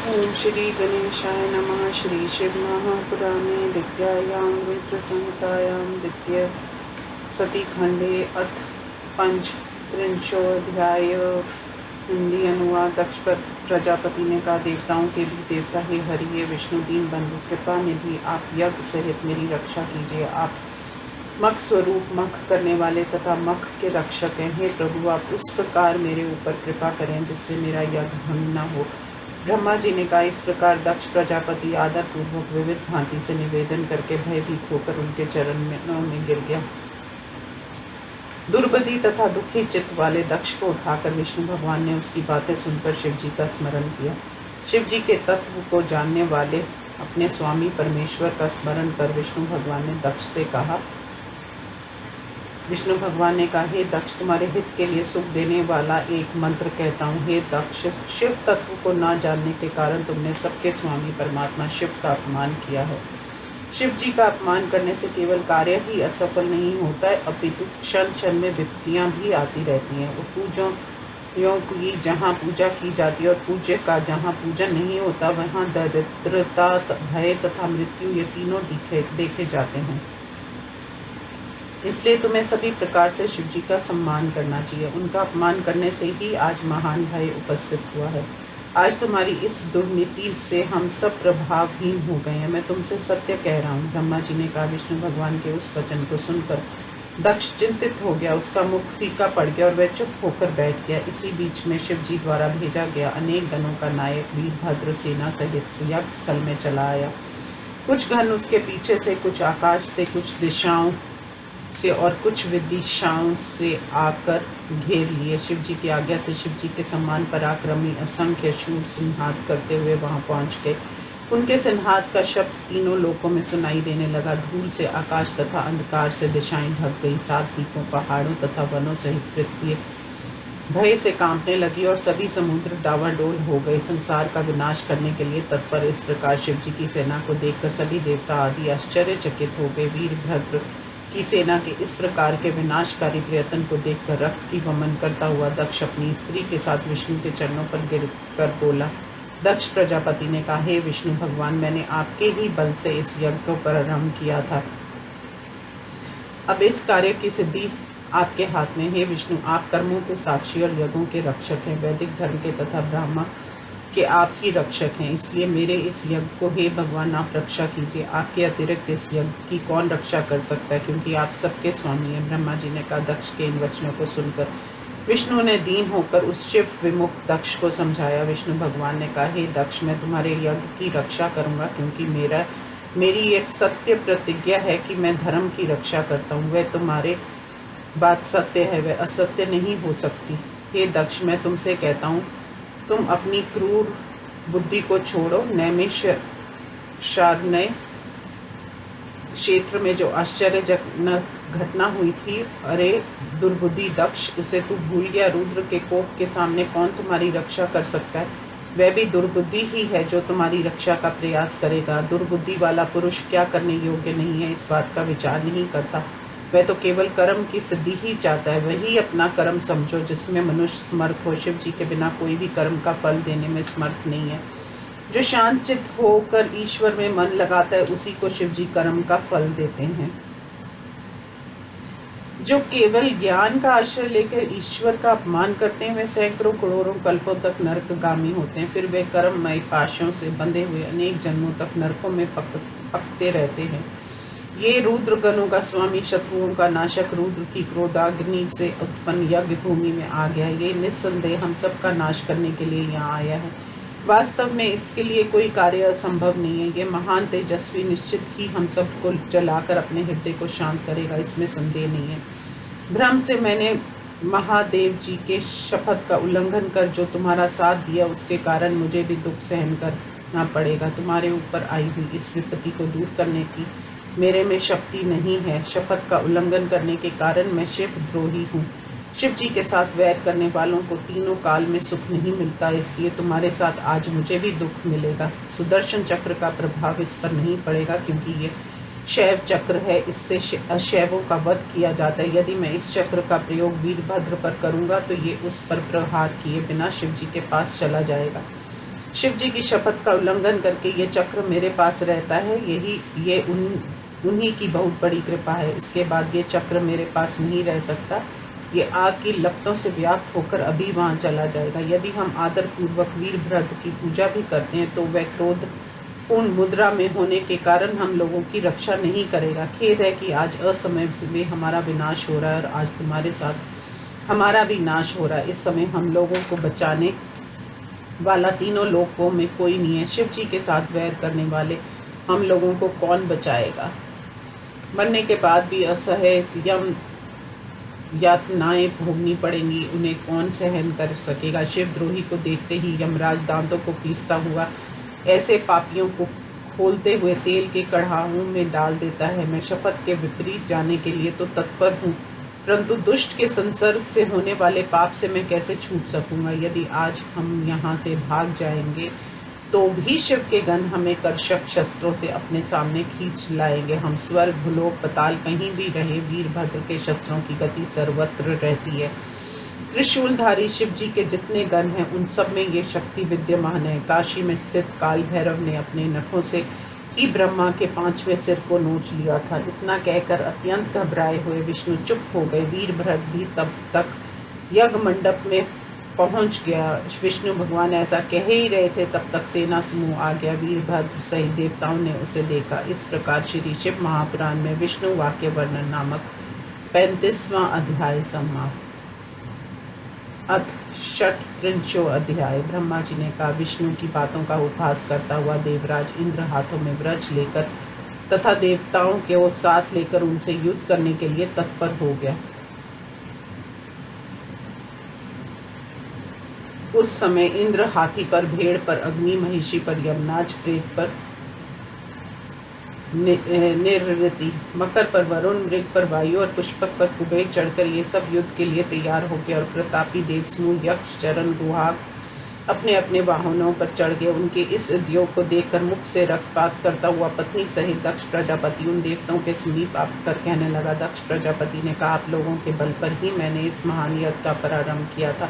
ओम श्री गणेशाय नमः। श्री शिव महापुराणे विद्यायां रुद्रसंहितायां द्वितीय सती खंडे अथ पंचत्रिंशोऽध्याय। हिंदी अनुवाद। दक्ष प्रजापति ने कहा, देवताओं के भी देवता हे हरि, ये विष्णु दीन बंधु कृपा निधि, आप यज्ञ सहित मेरी रक्षा कीजिए। आप मख स्वरूप, मख करने वाले तथा मख के रक्षक हैं। हे प्रभु, आप उस प्रकार मेरे ऊपर कृपा करें जिससे मेरा यज्ञ भंग न हो। ब्रह्मा जी ने कहा, इस प्रकार दक्ष प्रजापति आदर पूर्वक विविध भांति से निवेदन करके भयभीत होकर उनके चरणों में गिर गया। दुर्बुद्धि तथा दुखी चित्त वाले दक्ष को उठाकर विष्णु भगवान ने उसकी बातें सुनकर शिव जी का स्मरण किया। शिव जी के तत्व को जानने वाले अपने स्वामी परमेश्वर का स्मरण कर विष्णु भगवान ने कहा, हे दक्ष, तुम्हारे हित के लिए सुख देने वाला एक मंत्र कहता हूँ। हे दक्ष, शिव तत्व को न जानने के कारण तुमने सबके स्वामी परमात्मा शिव का अपमान किया है। शिव जी का अपमान करने से केवल कार्य ही असफल नहीं होता है, अपितु क्षण क्षण में विपत्तियां भी आती रहती हैं। पूजों की जहाँ पूजा की जाती है और पूज्य का जहाँ पूजन नहीं होता, वहाँ दरिद्रता, भय तथा मृत्यु, ये तीनों देखे जाते हैं। इसलिए तुम्हें सभी प्रकार से शिव जी का सम्मान करना चाहिए। उनका अपमान करने से ही आज महान भय उपस्थित हुआ है। आज तुम्हारी इस दुर्नीति से हम सब प्रभावहीन हो गए हैं। मैं तुमसे सत्य कह रहा हूँ। ब्रह्मा जी ने कहा। विष्णु भगवान के उस वचन को सुनकर दक्ष चिंतित हो गया, उसका मुख फीका पड़ गया और वह चुप होकर बैठ गया। इसी बीच में शिव जी द्वारा भेजा गया अनेक गणों का नायक वीरभद्र सेना सहित यज्ञ स्थल में चला आया। कुछ गण उसके पीछे से, कुछ आकाश से, कुछ दिशाओं से और कुछ विदिशाओं से आकर घेर लिए। शिव जी की आज्ञा से शिव जी के सम्मान पराक्रमी असंख्य शूर सिंहात करते हुए वहां पहुंच गए। उनके सिंहात का शब्द तीनों लोकों में सुनाई देने लगा। धूल से आकाश तथा अंधकार से दिशाएं ढक गई। 7 द्वीपों, पहाड़ों तथा वनों सहित पृथ्वी भय से कांपने लगी और सभी समुद्र डावाडोल हो गए। संसार का विनाश करने के लिए तत्पर इस प्रकार शिव जी की सेना को देखकर सभी देवता आदि आश्चर्यचकित हो गए। वीरभद्र की सेना के इस प्रकार के विनाशकारी प्रयत्न को देखकर रक्त की वमन करता हुआ दक्ष अपनी स्त्री के साथ विष्णु के चरणों पर गिर कर बोला। दक्ष प्रजापति ने कहा, हे विष्णु भगवान, मैंने आपके ही बल से इस यज्ञ को प्रारंभ किया था। अब इस कार्य की सिद्धि आपके हाथ में। हे विष्णु, आप कर्मों के साक्षी और यज्ञों के रक्षक हैं। वैदिक धर्म के तथा ब्राह्मण कि आप ही रक्षक हैं। इसलिए मेरे इस यज्ञ को हे भगवान आप रक्षा कीजिए। आपके अतिरिक्त इस यज्ञ की कौन रक्षा कर सकता है, क्योंकि आप सबके स्वामी हैं। ब्रह्मा जी ने कहा। दक्ष के इन वचनों को सुनकर विष्णु ने दीन होकर उस शिव विमुख दक्ष को समझाया। विष्णु भगवान ने कहा, हे दक्ष, मैं तुम्हारे यज्ञ की रक्षा करूंगा, क्योंकि मेरी ये सत्य प्रतिज्ञा है कि मैं धर्म की रक्षा करता हूँ। वह तुम्हारे बात सत्य है, वह असत्य नहीं हो सकती। हे दक्ष, मैं तुमसे कहता हूँ, तुम अपनी क्रूर बुद्धि को छोड़ो। नैमिषारण्य क्षेत्र में जो आश्चर्यजनक घटना हुई थी, अरे दुर्बुद्धि दक्ष, उसे तू भूल गया। रुद्र के कोप के सामने कौन तुम्हारी रक्षा कर सकता है? वह भी दुर्बुद्धि ही है जो तुम्हारी रक्षा का प्रयास करेगा। दुर्बुद्धि वाला पुरुष क्या करने योग्य नहीं है, इस बात का विचार नहीं करता। वह तो केवल कर्म की सिद्धि ही चाहता है। वही अपना कर्म समझो जिसमें मनुष्य समर्थ हो। शिव जी के बिना कोई भी कर्म का फल देने में समर्थ नहीं है। जो शांत चित्त होकर ईश्वर में मन लगाता है, उसी को शिव जी कर्म का फल देते हैं। जो केवल ज्ञान का आश्रय लेकर ईश्वर का अपमान करते हैं, वे सैकड़ों करोड़ों कल्पों तक नरकगामी होते हैं। फिर वे कर्ममय पाशों से बंधे हुए अनेक जन्मों तक नरकों में पकते रहते हैं। ये रुद्र गणों का स्वामी, शत्रुओं का नाशक, रुद्र की क्रोधाग्नि से उत्पन्न यज्ञ भूमि में आ गया। ये निस्संदेह हम सब का नाश करने के लिए यहाँ आया है। वास्तव में इसके लिए कोई कार्य असंभव नहीं है। ये महान तेजस्वी निश्चित ही हम सब को जलाकर अपने हृदय को शांत करेगा, इसमें संदेह नहीं है। भ्रम से मैंने महादेव जी के शपथ का उल्लंघन कर जो तुम्हारा साथ दिया, उसके कारण मुझे भी दुख सहन करना पड़ेगा। तुम्हारे ऊपर आई हुई इस विपत्ति को दूर करने की मेरे में शक्ति नहीं है। शपथ का उल्लंघन करने के कारण मैं शिव द्रोही हूँ। शिव जी के साथ वैर करने वालों को तीनों काल में सुख नहीं मिलता, इसलिए तुम्हारे साथ आज मुझे भी दुख मिलेगा। सुदर्शन चक्र का प्रभाव इस पर नहीं पड़ेगा, क्योंकि ये शैव चक्र है। इससे अशैवों का वध किया जाता है। यदि मैं इस चक्र का प्रयोग वीरभद्र पर करूंगा तो ये उस पर प्रहार किए बिना शिव जी के पास चला जाएगा। शिव जी की शपथ का उल्लंघन करके ये चक्र मेरे पास रहता है, ये उन्हीं की बहुत बड़ी कृपा है। इसके बाद ये चक्र मेरे पास नहीं रह सकता, ये आग की लपटों से व्याप्त होकर अभी वहाँ चला जाएगा। यदि हम आदरपूर्वक वीरभद्र की पूजा भी करते हैं तो वह क्रोध पूर्ण मुद्रा में होने के कारण हम लोगों की रक्षा नहीं करेगा। खेद है कि आज असमय में हमारा विनाश हो रहा है और आज तुम्हारे साथ हमारा भी नाश हो रहा है। इस समय हम लोगों को बचाने वाला तीनों लोकों में कोई नहीं है। शिव जी के साथ वैर करने वाले हम लोगों को कौन बचाएगा? मरने के बाद भी असह्य यम यातनाएं भोगनी पड़ेंगी, उन्हें कौन सहन कर सकेगा? शिवद्रोही को देखते ही यमराज दांतों को पीसता हुआ ऐसे पापियों को खोलते हुए तेल के कढ़ाओं में डाल देता है। मैं शपथ के विपरीत जाने के लिए तो तत्पर हूँ, परंतु दुष्ट के संसर्ग से होने वाले पाप से मैं कैसे छूट सकूंगा? यदि आज हम यहाँ से भाग जाएंगे तो भी शिव के गण हमें कर्षक शस्त्रों से अपने सामने खींच लाएंगे। हम स्वर्ग भूलोक पताल कहीं भी रहे, वीरभद्र के शस्त्रों की गति सर्वत्र रहती है। त्रिशूलधारी शिव जी के जितने गण हैं उन सब में ये शक्ति विद्यमान है। काशी में स्थित काल भैरव ने अपने नखों से ही ब्रह्मा के 5वें सिर को नोच लिया था। इतना कहकर अत्यंत घबराए हुए विष्णु चुप हो गए। वीरभद्र भी तब तक यज्ञ मंडप में पहुंच गया। विष्णु भगवान ऐसा कह ही रहे थे तब तक सेना समूह आ गया। वीरभद्र सहित देवताओं ने उसे देखा। इस प्रकार श्री शिव महापुराण में विष्णु वाक्य वर्णन नामक 35वां अध्याय समाप्त। अथ षट्त्रिंशो अध्याय। ब्रह्मा जी ने कहा, विष्णु की बातों का उपहास करता हुआ देवराज इंद्र हाथों में वज्र लेकर तथा देवताओं के साथ लेकर उनसे युद्ध करने के लिए तत्पर हो गया। उस समय इंद्र हाथी पर, भेड़ पर, अग्नि महिषी पर, यमनाज प्रेत पर, निरृति मकर पर, वरुण मृग पर, वायु और पुष्पक पर कुबेर चढ़कर ये सब युद्ध के लिए तैयार हो गए। और प्रतापी देव समूह यक्ष चरण गुहाग अपने अपने वाहनों पर चढ़ गए। उनके इस उद्योग को देखकर मुख से रक्तपात करता हुआ पत्नी सहित दक्ष प्रजापति उन देवताओं के समीप आकर कहने लगा। दक्ष प्रजापति ने कहा, आप लोगों के बल पर ही मैंने इस महान यज्ञ का प्रारंभ किया था।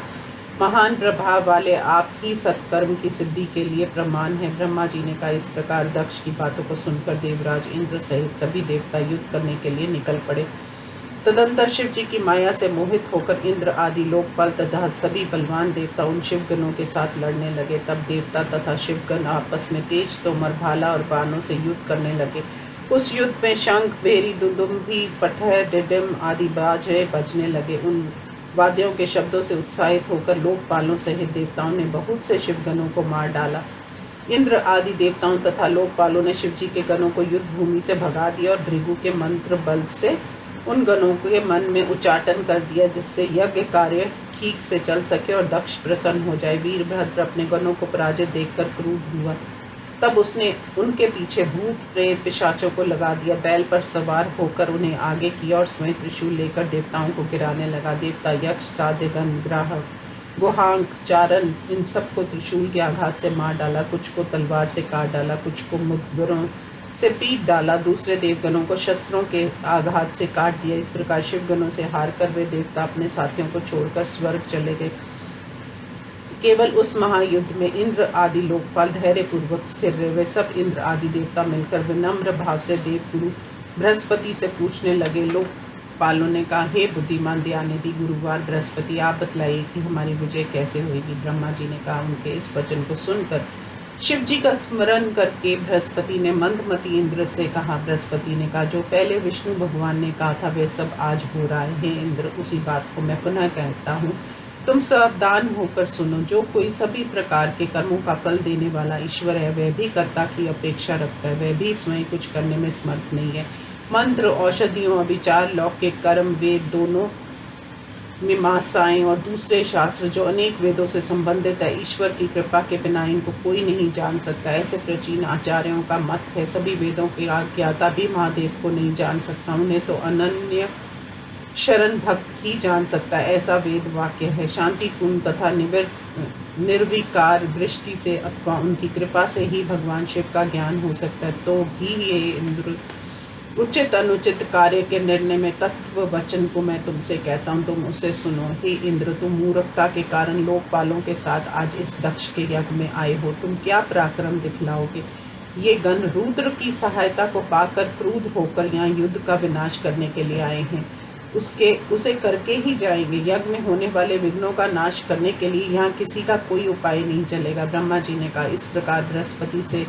महान प्रभाव वाले आप ही सत्कर्म की सिद्धि के लिए प्रमाण है। ब्रह्मा जी ने कहा। इस प्रकार दक्ष की बातों को सुनकर देवराज इंद्र सहित सभी देवता युद्ध करने के लिए निकल पड़े। तदंतर शिव जी की माया से मोहित होकर इंद्र आदि लोकपाल तथा सभी बलवान देवता उन शिवगणों के साथ लड़ने लगे। तब देवता तथा शिवगण आपस में तेज तोमर, भाला और बाणों से युद्ध करने लगे। उस युद्ध में शंख, भेरी, दुदुम्भी, पटह, डिडिम आदि बाजे बजने लगे। उन वाद्यों के शब्दों से उत्साहित होकर लोकपालों सहित देवताओं ने बहुत से शिवगणों को मार डाला। इंद्र आदि देवताओं तथा लोकपालों ने शिव जी के गणों को युद्ध भूमि से भगा दिया और भृगु के मंत्र बल से उन गणों के मन में उच्चाटन कर दिया, जिससे यज्ञ कार्य ठीक से चल सके और दक्ष प्रसन्न हो जाए। वीरभद्र अपने गणों को पराजित देखकर क्रुद्ध हुआ। तब उसने उनके पीछे भूत प्रेत पिशाचों को लगा दिया। बैल पर सवार होकर उन्हें आगे किया और स्वयं त्रिशूल लेकर देवताओं को गिराने लगा। देवता, यक्ष, साध्यगण, ग्राहक, गुहांक, चारण इन सबको त्रिशूल के आघात से मार डाला। कुछ को तलवार से काट डाला, कुछ को मुद्गरों से पीट डाला। दूसरे देवगणों को शस्त्रों के आघात से काट दिया। इस प्रकार शिवगणों से हार कर वे देवता अपने साथियों को छोड़कर स्वर्ग चले गए। केवल उस महायुद्ध में इंद्र आदि लोकपाल धैर्य पूर्वक स्थिर रहे। वे सब इंद्र आदि देवता मिलकर विनम्र भाव से देवगुरु बृहस्पति से पूछने लगे। लोकपालों ने कहा, हे बुद्धिमान दयानिधि गुरुवार बृहस्पति, आप बतलाइए कि हमारी विजय कैसे होगी। ब्रह्मा जी ने कहा। उनके इस वचन को सुनकर शिव जी का स्मरण करके बृहस्पति ने मंदमती इंद्र से कहा। बृहस्पति ने कहा, जो पहले विष्णु भगवान ने कहा था वे सब आज हो रहा है। हे इंद्र, उसी बात को मैं पुनः कहता हूँ, तुम सावधान होकर सुनो। जो कोई सभी प्रकार के कर्मों का फल देने वाला ईश्वर है, वह भी कर्ता की अपेक्षा रखता है। वह भी स्वयं कुछ करने में समर्थ नहीं है। मंत्र, औषधियों, अभिचार, लौकिक कर्म, वेद दोनों, मीमांसाएं और दूसरे शास्त्र जो अनेक वेदों से संबंधित है, ईश्वर की कृपा के बिना इनको कोई नहीं जान सकता। ऐसे प्राचीन आचार्यों का मत है। सभी वेदों की आज्ञाता भी महादेव को नहीं जान सकता। उन्हें तो अनन्य शरण भक्त ही जान सकता है। ऐसा वेद वाक्य है। शांतिपूर्ण तथा निर्विकार दृष्टि से अथवा उनकी कृपा से ही भगवान शिव का ज्ञान हो सकता है। तो भी ये उचित अनुचित कार्य के निर्णय में तत्व वचन को मैं तुमसे कहता हूँ, तुम उसे सुनो। हे इंद्र, तुम मूर्खता के कारण लोकपालों के साथ आज इस दक्ष के यज्ञ में आए हो। तुम क्या पराक्रम दिखलाओगे? ये गण रुद्र की सहायता को पाकर क्रुद्ध होकर यहाँ युद्ध का विनाश करने के लिए आए हैं। उसे करके ही जाएंगे। यज्ञ में होने वाले विघ्नों का नाश करने के लिए यहाँ किसी का कोई उपाय नहीं चलेगा। ब्रह्मा जी ने कहा। इस प्रकार बृहस्पति से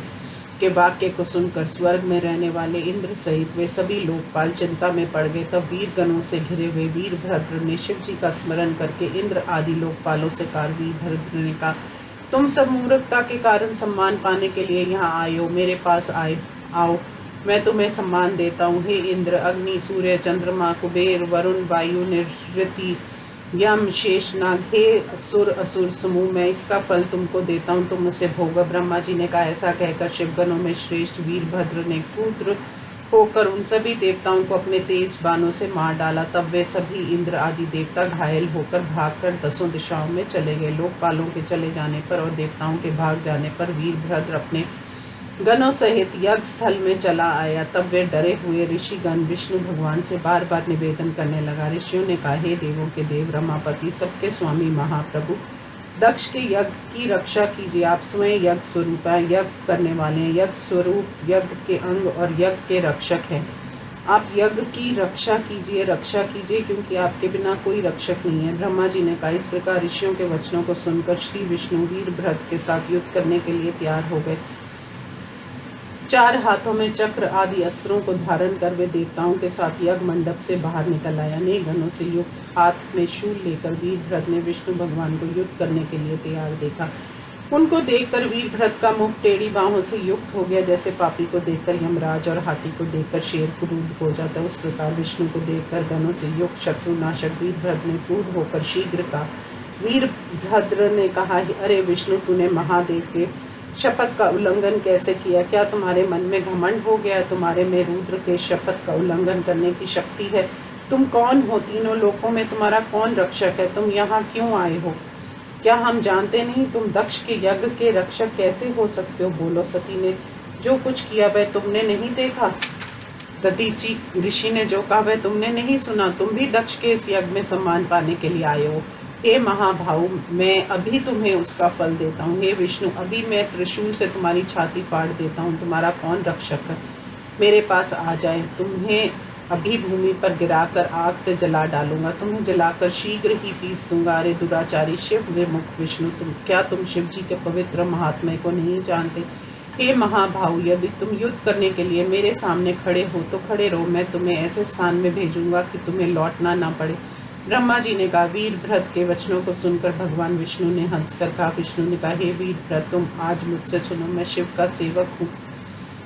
के वाक्य को सुनकर स्वर्ग में रहने वाले इंद्र सहित वे सभी लोकपाल चिंता में पड़ गए। तब वीर गणों से घिरे हुए वीरभद्र ने शिव जी का स्मरण करके इंद्र आदि लोकपालों से कहा। वीरभद्र ने कहा, तुम सब मूर्खता के कारण सम्मान पाने के लिए यहाँ आए हो। मेरे पास आओ, मैं तुम्हें सम्मान देता हूँ। हे इंद्र, अग्नि, सूर्य, चंद्रमा, कुबेर, वरुण, वायु, निरृति, यम, शेषनाग, हे सुर असुर समूह, मैं इसका फल तुमको देता हूँ, तुम उसे भोगो। ब्रह्मा जी ने कहा। ऐसा कहकर शिवगणों में श्रेष्ठ वीरभद्र ने क्रुद्ध होकर उन सभी देवताओं को अपने तेज बाणों से मार डाला। तब वे सभी इंद्र आदि देवता घायल होकर भागकर 10 दिशाओं में चले गए। लोकपालों के चले जाने पर और देवताओं के भाग जाने पर वीरभद्र अपने गणों सहित यज्ञ स्थल में चला आया। तब वे डरे हुए ऋषिगण विष्णु भगवान से बार बार निवेदन करने लगा। ऋषियों ने कहा, हे देवों के देव, रमापति, सबके स्वामी महाप्रभु, दक्ष के यज्ञ की रक्षा कीजिए। आप स्वयं यज्ञ स्वरूप हैं, यज्ञ करने वाले हैं, यज्ञ स्वरूप, यज्ञ के अंग और यज्ञ के रक्षक हैं। आप यज्ञ की रक्षा कीजिए, क्योंकि आपके बिना कोई रक्षक नहीं है। ब्रह्मा जी ने कहा। इस प्रकार ऋषियों के वचनों को सुनकर श्री विष्णु वीरभद्र के साथ युद्ध करने के लिए तैयार हो गए। 4 हाथों में चक्र आदि अस्त्रों को धारण कर वे देवताओं के साथ यज्ञ मंडप से बाहर निकल आया। अनेक गणों से युक्त हाथ में शूल लेकर वीरभद्र ने विष्णु भगवान को युद्ध करने के लिए तैयार देखा। उनको देखकर वीरभद्र का मुख टेढ़ी बाहों से युक्त हो गया, जैसे पापी को देखकर यमराज और हाथी को देखकर शेर क्रुद्ध हो जाता है। उस प्रकार विष्णु को देखकर गणों से युक्त शत्रुनाशक वीरभद्र ने क्रुद्ध होकर शीघ्र कहा। वीरभद्र ने कहा, अरे विष्णु, तूने महादेव के शपथ का उल्लंघन कैसे किया? क्या तुम्हारे मन में घमंड हो गया? तुम्हारे में रुद्र के शपथ का उल्लंघन करने की शक्ति है? तुम कौन हो? तीनों लोकों में तुम्हारा कौन रक्षक है? तुम यहाँ क्यों आए हो? क्या हम जानते नहीं? तुम दक्ष के यज्ञ के रक्षक कैसे हो सकते हो? बोलो। सती ने जो कुछ किया वह तुमने नहीं देखा? दधीची ऋषि ने जो कहा वह तुमने नहीं सुना? तुम भी दक्ष के इस यज्ञ में सम्मान पाने के लिए आए हो। हे महाभाव, मैं अभी तुम्हें उसका फल देता हूँ। हे विष्णु, अभी मैं त्रिशूल से तुम्हारी छाती फाड़ देता हूँ। तुम्हारा कौन रक्षक है? मेरे पास आ जाए। तुम्हें अभी भूमि पर गिराकर आग से जला डालूंगा। तुम्हें जलाकर शीघ्र ही पीस दूंगा। अरे दुराचारी शिव विमुख विष्णु, तुम शिव जी के पवित्र महात्म्य को नहीं जानते? हे महाभाव, यदि तुम युद्ध करने के लिए मेरे सामने खड़े हो तो खड़े रहो। मैं तुम्हें ऐसे स्थान में भेजूंगा कि तुम्हें लौटना ना पड़े। ब्रह्मा जी ने कहा। वीरभद्र के वचनों को सुनकर भगवान विष्णु ने हंसकर कहा। विष्णु ने कहा, हे वीरभद्र, तुम आज मुझसे सुनो। मैं शिव का सेवक हूँ,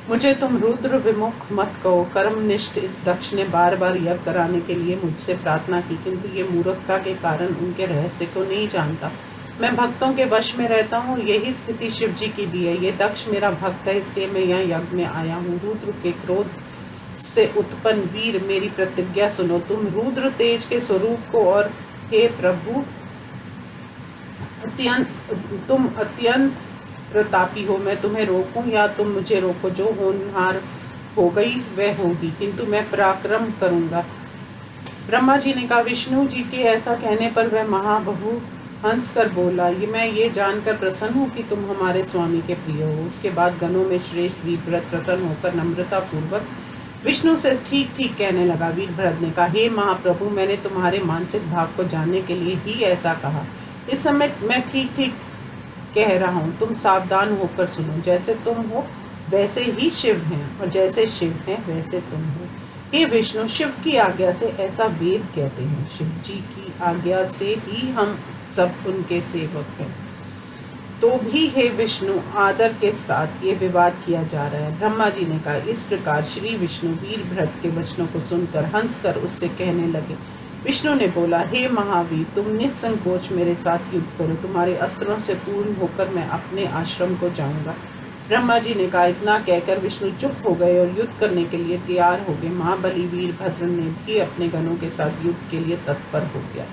मुझे तुम रुद्र विमुख मत कहो। कर्मनिष्ठ इस दक्ष ने बार बार यज्ञ कराने के लिए मुझसे प्रार्थना की, किंतु ये मूर्खता के कारण उनके रहस्य को नहीं जानता। मैं भक्तों के वश में रहता हूँ, यही स्थिति शिव जी की भी है। ये दक्ष मेरा भक्त है, इसलिए मैं यहाँ यज्ञ में आया हूँ। रुद्र के क्रोध से उत्पन्न वीर, मेरी प्रतिज्ञा सुनो। तुम रुद्र तेज के स्वरूप को और हे प्रभु तुम अत्यंत प्रतापी हो। मैं तुम्हें रोकूं या तुम मुझे रोको? जो होनहार हो गई वह होगी, किंतु मैं पराक्रम करूंगा। ब्रह्मा जी ने कहा। विष्णु जी के ऐसा कहने पर वह महाबहु हंस कर बोला, मैं ये जानकर प्रसन्न हूँ कि तुम हमारे स्वामी के प्रिय हो। उसके बाद गणों में श्रेष्ठ वीरभद्र प्रसन्न होकर नम्रता पूर्वक विष्णु से ठीक ठीक कहने लगा। वीरभद्र ने कहा, हे महाप्रभु, मैंने तुम्हारे मानसिक भाव को जानने के लिए ही ऐसा कहा। इस समय मैं ठीक ठीक कह रहा हूँ, तुम सावधान होकर सुनो। जैसे तुम हो वैसे ही शिव हैं, और जैसे शिव हैं वैसे तुम हो। हे विष्णु, शिव की आज्ञा से ऐसा वेद कहते हैं। शिव जी की आज्ञा से ही हम सब उनके सेवक हैं। तो भी हे विष्णु, आदर के साथ ये विवाद किया जा रहा है। ब्रह्मा जी ने कहा। इस प्रकार श्री विष्णु वीरभद्र के वचनों को सुनकर हंसकर उससे कहने लगे। विष्णु ने बोला, हे महावीर, तुम निसंकोच मेरे साथ युद्ध करो। तुम्हारे अस्त्रों से पूर्ण होकर मैं अपने आश्रम को जाऊंगा। ब्रह्मा जी ने कहा। इतना कहकर विष्णु चुप हो गए और युद्ध करने के लिए तैयार हो गए। महाबली वीरभद्र ने भी अपने गणों के साथ युद्ध के लिए तत्पर हो गया।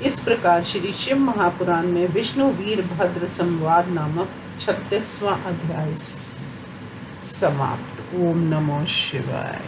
इस प्रकार श्री शिव महापुराण में विष्णु वीरभद्र संवाद नामक 36वां अध्याय समाप्त। ओम नमो शिवाय।